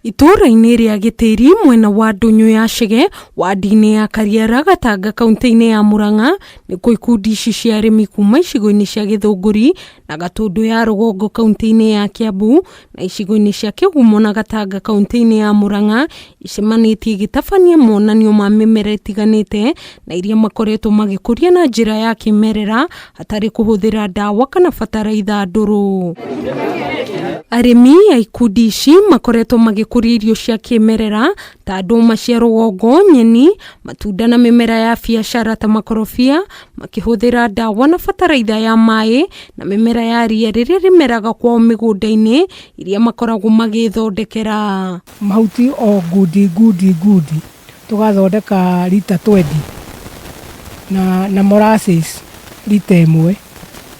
Itũra-inĩ rĩa Gĩtĩri mwena wa Ndũnyũ ya Chege wadi-inĩ ya Kariara Gatanga kaunti-inĩ ya Murang'a nĩkuo ikundi ici cia arĩmi kuma icigo-inĩ cia Gĩthũngũri na Gatũndũ ya Rũgongo kaunti-inĩ ya Kiambu na icigo-inĩ cia Kĩgumo na Gatanga kaunti-inĩ ya Murang'a icemanĩtie igĩtabania monanio ma mĩmera ĩtiganĩte na iria makoretwo magĩkũria na njĩra ya kĩmerera hatarĩ kũhũthĩra ndawa kana bataraitha ndũrũ. Arĩmi a ikundi ici makoretwo magĩkũria irio cia kĩmerera ta ndũma cia rũgongo, nyeni, matunda na mĩmera ya biacara ta makorobia makĩhũthĩra ndawa na bataraitha ya maĩ na mĩmera ya ria rĩrĩa rĩmeraga kwao mĩgũnda-inĩ iria makoragwo magĩthondekera. Mahuti o ngundi tugathondeka rita 20 na molasses rita 1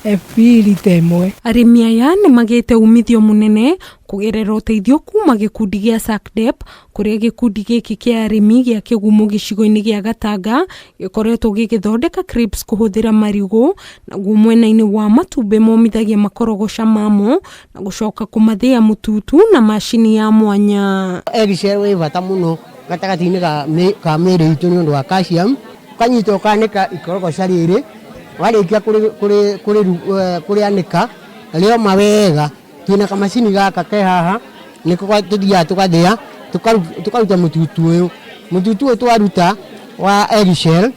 FP rita 1. Arĩmi aya nĩ magĩte umithio mũnene kũgerera ũteithio kuma gĩkundi gĩa SACDEP kũrĩa gĩkundi gĩkĩ kĩa arĩmi gĩa Kĩgumo gĩcigo-inĩ gĩa Gatanga gĩkoretwo gĩgĩthondeka crips kũhũthĩra marigũ naguo mwena-inĩ wa matumbĩ momithagia makorogoca mamo na gũcoka kũmathĩa mũtutu na macini ya mwanya. Egg-shell wĩ bata mũno gatagatĩ-inĩ ka mĩĩrĩ itũ nĩ ũndũ wa calcium, ũkanyita ũkanĩka ikorogoca rĩrĩ warĩkia kũrĩanĩka rĩoma wega twĩna kamacini gaka ke haha nĩko tũthiaga tũgathĩa tũkaruta mũtutu ũyũ twaruta wa egg-shell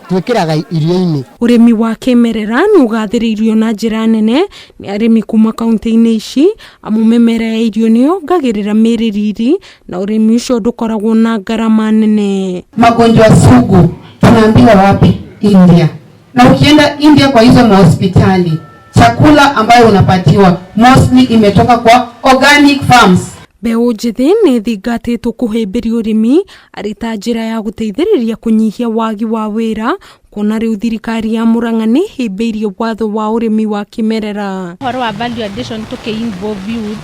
twĩkĩraga irio-inĩ. Ũrĩmi wa kĩmerera nĩ ũgathĩrĩirio na njĩra nene nĩ arĩmi kuma kaunti-inĩ ici amu mĩmera ya irio nĩ yongagĩrĩra mĩĩrĩ riri na ũrĩmi ũcio ndũkoragwo na gharama nene. Magonjwa sugu tunaambiwa wapi? India. Na ukienda India kwa hizo mahospitali, chakula ambayo unapatiwa mostly imetoka kwa organic farms. Mbeũ njĩthĩ nĩ thingatĩtwo kũhĩmbĩria ũrĩmi arĩ ta njĩra ya gũteithĩrĩria kũnyihia wagi wa wĩra kuona rĩu thirikari ya Murang'a nĩ hĩmbĩirie watho wa ũrĩmi wa kĩmerera. Ũhoro wa value addition tũkĩ-involve youth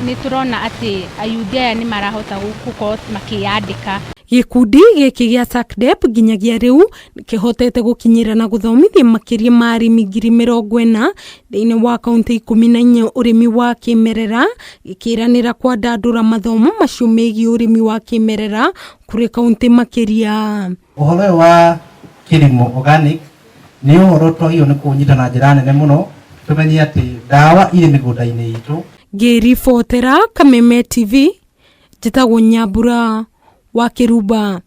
nĩ tũrona atĩ ayuthi aya nĩ marahota gũkorwo makĩyandĩka. Gĩkundi gĩkĩ gĩa SACDEP nginyagia rĩu kĩhotete gũkinyĩra na gũthomithia makĩria ma arĩmi 40,000 thĩinĩ wa kaunti 14 ũrĩmi wa kĩmerera gĩkĩranĩra kwandandũra mathomo macio megiĩ ũrĩmi wa kĩmerera kũrĩ kaunti makĩria. Ũhoro wa kĩrĩmo organic nĩ ũhoro twagĩrĩirwo nĩ kũnyita na njĩra nene mũno tũmenye atĩ ndawa irĩ mĩgũnda-inĩ itũ. Ngĩribotera Kameme TV njĩtagwo Nyambura wa Kĩrumba.